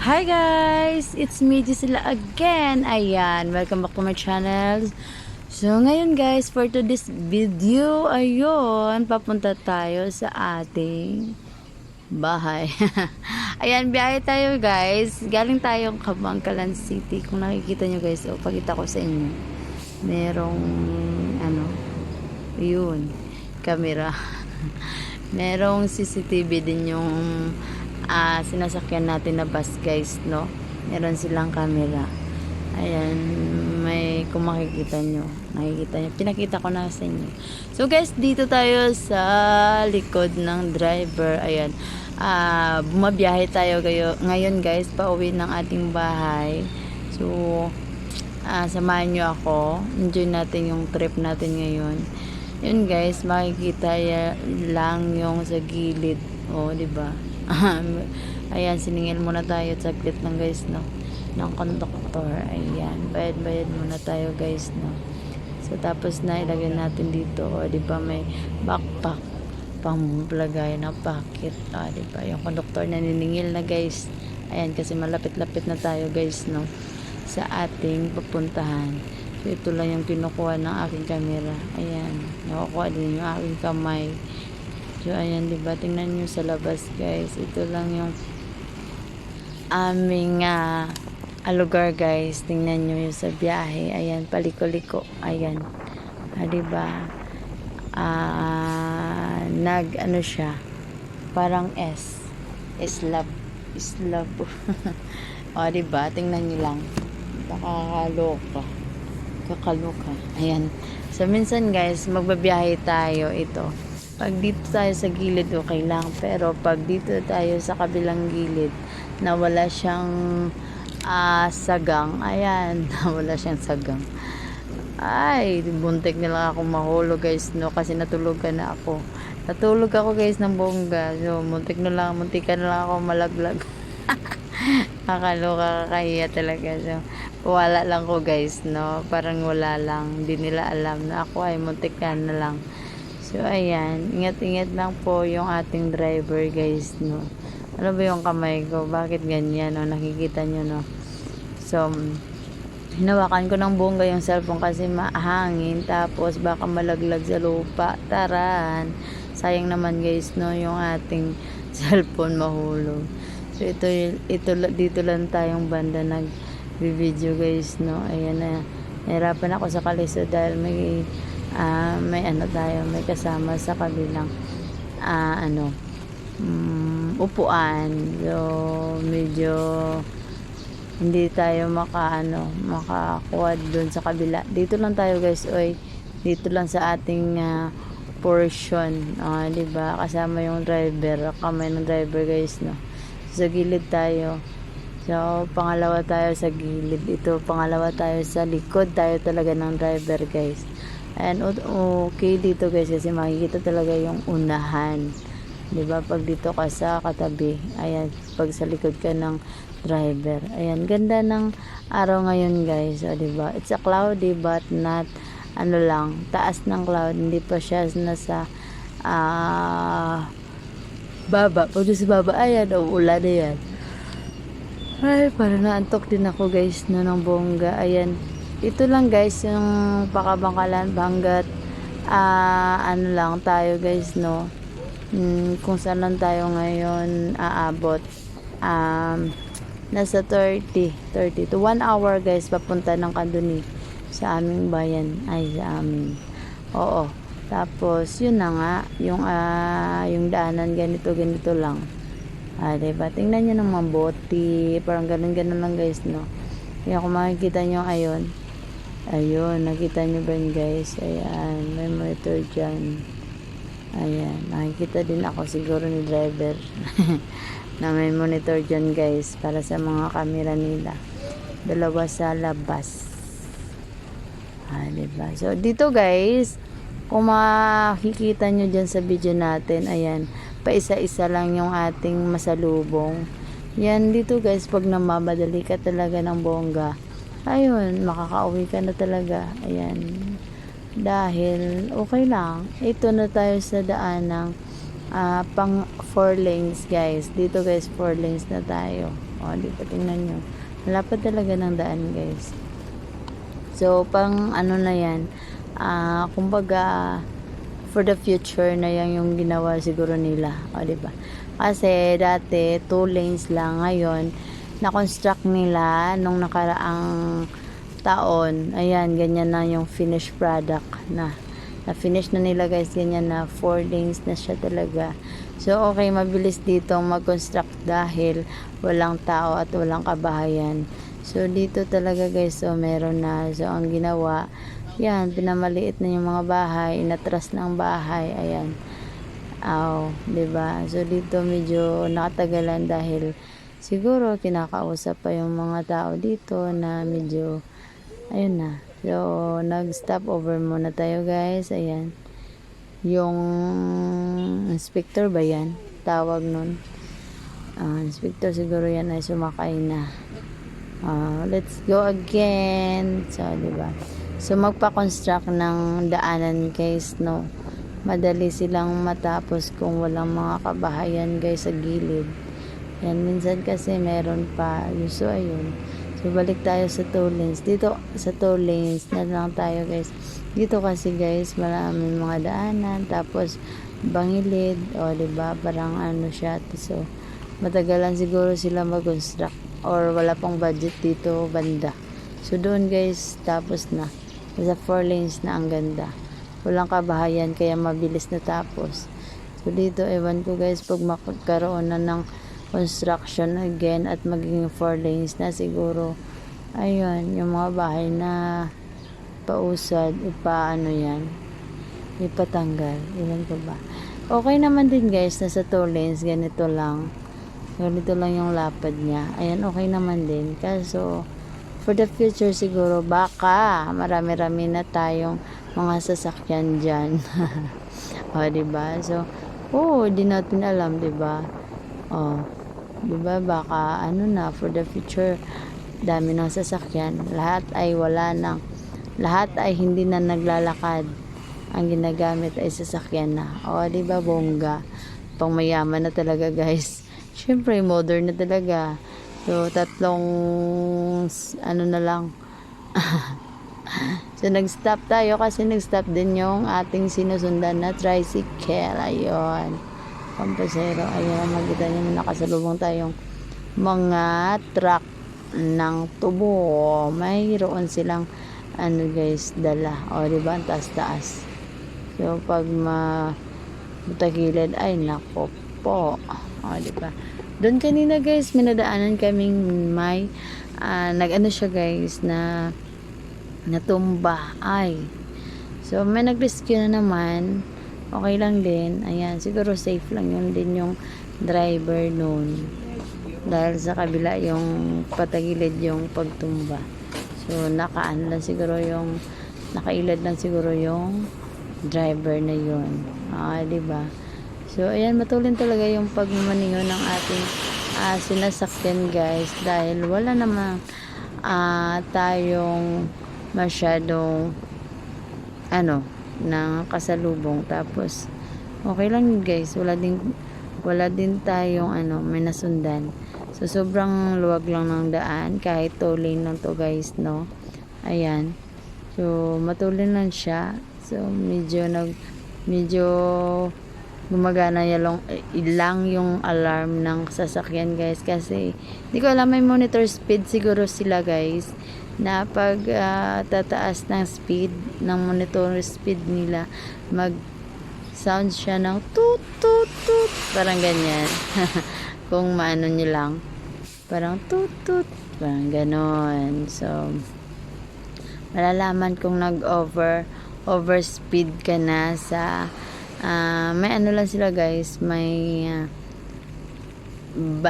Hi guys! It's me, Gisela again. Ayan, welcome back to my channel. So ngayon guys, for today's video, ayun, papunta tayo sa ating bahay. Ayan, biyahe tayo guys. Galing tayong Kabangkalan City. Kung nakikita nyo guys, pakita ko sa inyo. Merong, yun, camera. Merong CCTV din yung sinasakyan natin na bus guys, no? Meron silang camera. Ayan, may kung makikita nyo, pinakita ko na sa inyo. So guys, dito tayo sa likod ng driver. Ayan, bumabiyahe tayo ngayon guys, pauwi ng ating bahay. So samahan nyo ako, enjoy natin yung trip natin ngayon. Yun guys, makikita lang yung sa gilid, di ba? Ayan, siningil muna tayo saglit lang guys, no, ng konduktor. Ayan, bayad muna tayo guys, no. So tapos na ilagay natin dito, di ba, may backpack pamblagay na packet, di ba, yung konduktor na niningil na guys. Ayan, kasi malapit-lapit na tayo guys, no, sa ating pupuntahan. So ito lang yung kinukuha ng aking camera. Ayan, nakukuha din yung aking kamay. So ayan, diba, tingnan nyo sa labas guys, ito lang yung aming lugar guys. Tingnan nyo yung sa biyahe. Ayan, paliko-liko. Ayan, diba, ano siya, parang Islab diba, tingnan nyo lang, kakaloka. Ayan, so minsan guys, magbabiyahe tayo, ito pag dito tayo sa gilid okay lang, pero pag dito tayo sa kabilang gilid na wala siyang sagang, ayan, wala siyang sagang, ay buntik na lang ako mahulog guys, no, kasi natulog ako guys ng bongga. So muntikan na lang ako malaglag. Nakaloka, kakahiya talaga. So wala lang ko guys, no, parang wala lang, hindi nila alam na ako ay muntikan na lang. So ayan, ingat-ingat lang po yung ating driver guys, no. Ano ba yung kamay ko? Bakit ganyan, no? Nakikita nyo, no? So hinawakan ko ng bongga yung cellphone kasi mahangin, tapos baka malaglag sa lupa. Taran, sayang naman guys, no, yung ating cellphone mahulog. So dito lang tayong banda nag-video guys, no. Ayan na, nahirapan ako sa kaliso dahil may kasama sa kabilang upuan. So medyo hindi tayo makakuha dun sa kabila. Dito lang tayo guys, dito lang sa ating portion, diba, kasama yung driver, kamay ng driver guys, no. Sa gilid tayo. So pangalawa tayo sa gilid, ito pangalawa tayo sa likod tayo talaga ng driver guys. And okay dito guys, kasi makikita talaga yung unahan, diba, pag dito ka sa katabi. Ayan, pag sa likod ka ng driver. Ayan, ganda ng araw ngayon guys, diba, it's a cloudy but not taas ng cloud, hindi pa siya nasa baba. Pag sa baba, ayan, ulan na yan. Ay, parang naantok din ako guys, no, ng bongga. Ayan, ito lang guys yung Pakabangkalan hanggat lang tayo guys, no, kung saan lang tayo ngayon aabot, nasa 30 to 1 hour guys papunta ng Kanduni sa aming bayan, sa amin. Tapos yun na nga yung daanan ganito lang, diba, tingnan nyo ng mabuti, parang ganun lang guys, no. Kaya kung makikita nyo, ayun, nakita nyo ba yun guys? Ayan, may monitor dyan. Ayan, nakikita din ako siguro ni driver na may monitor dyan guys, para sa mga camera nila. Dalawa sa labas, diba? So dito guys, kung makikita nyo dyan sa video natin, ayan, paisa-isa lang yung ating masalubong. Yan dito guys, pag namamadali ka talaga ng bongga, ayun, makakauwi ka na talaga. Ayan, dahil okay lang, ito na tayo sa daan ng pang 4 lanes guys. Dito guys 4 lanes na tayo. O, di ba, tingnan nyo. Malapad talaga ng daan, guys. So, pang ano na yan, kumbaga, for the future na yan yung ginawa siguro nila. O, di ba? Kasi, dati, 2 lanes lang. Ngayon, na-construct nila nung nakaraang taon. Ayan, ganyan na yung finished product na. Na-finish na nila, guys. Ganyan na. 4 lanes na siya talaga. So, okay, mabilis dito mag-construct dahil walang tao at walang kabahayan. So, dito talaga, guys, so, meron na. So, ang ginawa, yan, pinamaliit na yung mga bahay, inatras na ang bahay, ayan. Diba? So, dito medyo nakatagalan dahil siguro kinakausap pa yung mga tao dito na medyo, ayun na. So, nag-stop over muna tayo, guys, ayan. Yung inspector ba yan? Tawag nun. Inspector siguro yan ay sumakay na. Let's go again. So, diba? So, magpa-construct ng daanan, guys, no? Madali silang matapos kung walang mga kabahayan, guys, sa gilid. Yan, minsan kasi meron pa. So, ayun. So, balik tayo sa 2 lanes. Dito, sa 2 lanes na lang tayo, guys. Dito kasi, guys, maraming mga daanan. Tapos, bangilid. O, diba? Parang ano siya. So, matagalan siguro sila mag-construct. Or wala pang budget dito, banda. So, doon, guys, tapos na. Sa 4 lanes na ang ganda. Walang kabahayan, kaya mabilis na tapos. So, dito, ewan ko, guys, pag magkaroon na ng construction again at magiging 4 lanes na siguro, ayun, yung mga bahay na pausad, ipaano yan, ipatanggal, ilan ko ba. Okay naman din, guys, na sa 2 lanes, ganito lang yung lapad niya. Ayan, okay naman din. Kaso, for the future siguro, baka marami-rami na tayong mga sasakyan dyan. O, diba? So, di natin alam, diba? Diba? Baka, ano na, for the future, dami ng sasakyan. Lahat ay wala na. Lahat ay hindi na naglalakad. Ang ginagamit ay sasakyan na. O, diba, bongga? Pang mayaman na talaga, guys. Siyempre, modern na talaga. So, 3 ano na lang. So, nag-stop tayo kasi nag-stop din yung ating sinusundan na tricycle. Ayun. Pampasero. Ayun, makita nyo, nakasalubong tayong mga truck ng tubo. Mayroon silang, ano, guys, dala. O, diba? Ang taas-taas. So, pag matagilid, ay, nako po. O, diba? Doon kanina, guys, minadaanan kaming may nag-ano siya, guys, na natumba. Ay. So, may nag-rescue na naman. Okay lang din. Ayan, siguro safe lang yun din yung driver noon. Dahil sa kabila yung patagilid yung pagtumba. So, nakailad lang siguro yung driver na yun. Diba? So, ayan, matulin talaga yung pagmamaneho ng ating sinasakyan, guys. Dahil wala namang tayong masyadong ng kasalubong. Tapos, okay lang yun, guys. Wala din tayong may nasundan. So, sobrang luwag lang ng daan. Kahit 2 lane lang to, guys, no? Ayan. So, matulin lang siya. So, medyo gumagana ilang yung alarm ng sasakyan, guys. Kasi, di ko alam, may monitor speed siguro sila, guys. Na pag tataas ng speed ng monitor speed nila, mag sound siya ng tut tut tut, parang ganyan. Kung maano nyo lang, parang tut tut, parang ganon. So, malalaman kung overspeed ka na sa may ano lang sila, guys, may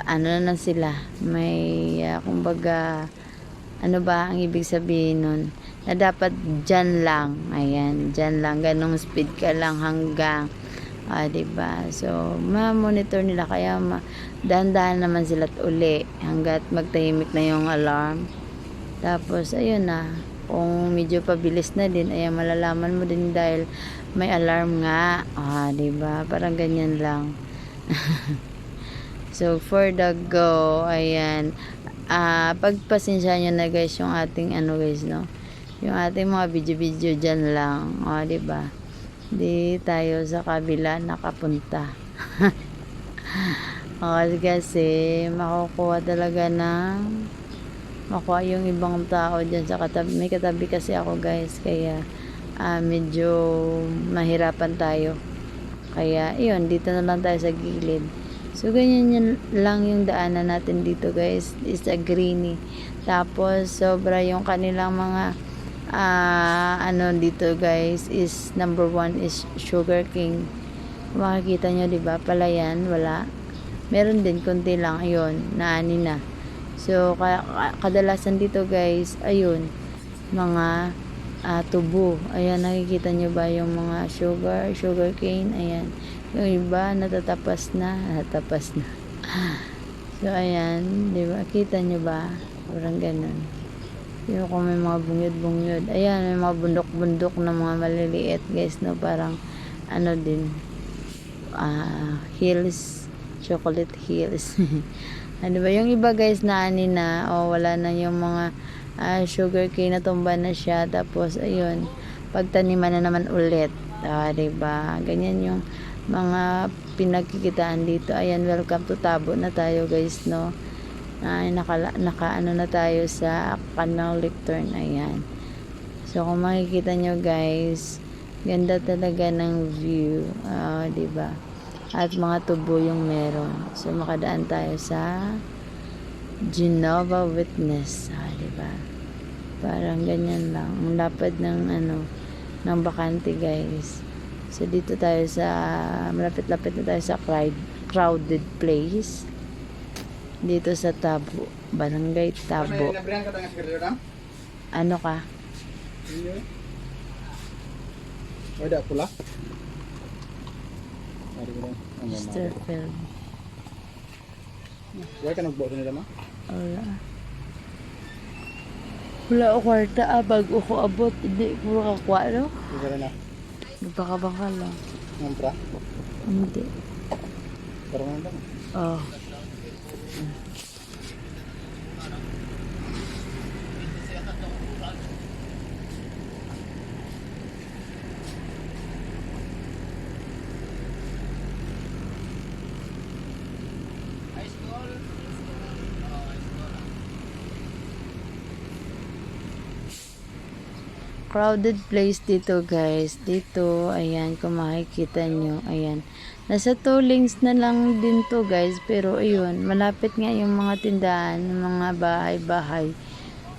ano na sila, may kumbaga, ano ba ang ibig sabihin nun? Na dapat dyan lang. Ayan, dyan lang. Ganong speed ka lang hanggang, diba? So, ma-monitor nila. Kaya, dahan-dahan naman sila uli. Hanggat magtahimik na yung alarm. Tapos, ayun na. Kung medyo pabilis na din, ayan, malalaman mo din dahil may alarm nga. Diba? Parang ganyan lang. So, for the go, ayan. Pagpasensya nyo na guys yung ating ano guys, no? Yung ating mga video-video dyan lang. O, diba? Di tayo sa kabila nakapunta. O, kasi makukuha talaga ng makuha yung ibang tao dyan sa katabi. May katabi kasi ako guys. Kaya medyo mahirapan tayo. Kaya, yun, dito na lang tayo sa gilid. So, ganyan yun lang yung daanan natin dito guys. Is a greeny. Tapos, sobra yung kanilang mga ano dito guys is number 1 is sugar king. Makikita nyo, diba? Palayan, wala. Meron din, konti lang. Ayun, naani na. So, kadalasan dito guys, ayun, mga tubo. Ayan, nakikita nyo ba yung mga sugar cane? Ayan. Yung iba, natatapas na. So, ayan, di ba? Kita nyo ba? Parang ganun. Yung kung may mga bungyod. Ayan, may mga bundok-bundok na mga maliliit, guys, no? Parang, ano din, hills, chocolate hills. Ano ba? Yung iba, guys, na ani na, wala na yung mga sugar cane, natumba na siya. Tapos, ayun, pagtaniman na naman ulit. Diba? Ganyan yung mga pinagkikitaan dito. Ayan, welcome to Tabo na tayo guys, no? Naka ano na tayo sa Canal Lectern. Ayan. So, kung makikita nyo guys, ganda talaga ng view. Diba? At mga tubo yung meron. So, makadaan tayo sa Genova Witness. Diba? Parang ganyan lang. Ang lapad ng ano, ng bakante guys. So, dito tayo sa, malapit-lapit na tayo sa crowded place. Dito sa Tabo. Barangay Tabo. Ano ka? Ada pula. Mr. Phil. Wala ka nagbuo nila ma? Wala. Wala ako kwarta. Bago ko abot. Hindi ko makakuha, no? Siguro na. Baka lang. Ngampra? Hindi. Parang ano lang. Crowded place dito guys. Dito, ayan, kung makikita nyo, ayan. Nasa 2 lanes na lang din to guys. Pero ayun, malapit nga yung mga tindahan, yung mga bahay-bahay.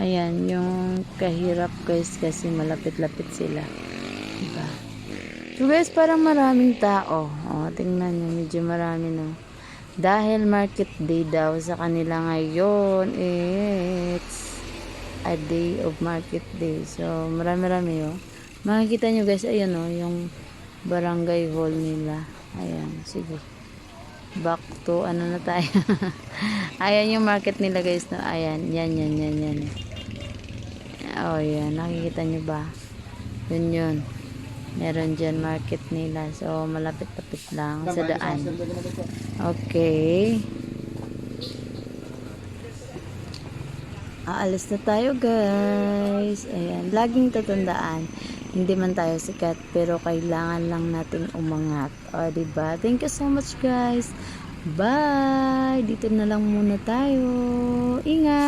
Ayan, yung kahirap guys kasi malapit-lapit sila. Diba? So guys, parang maraming tao. Tingnan nyo, medyo marami no. Dahil market day daw sa kanila ngayon, it's a day of market day. So, marami-rami yun. Makikita nyo guys, ayun yung barangay hall nila. Ayan, sige. Back to, ano na tayo. Ayan yung market nila guys. No? Ayan, yan. Yan, nakikita nyo ba? Yun. Meron dyan market nila. So, malapit-lapit lang sa daan. Okay. Aalis na tayo guys. Ayan, laging tatandaan, hindi man tayo sikat pero kailangan lang nating umangat. Diba? Thank you so much guys. Bye. Dito na lang muna tayo. Ingat.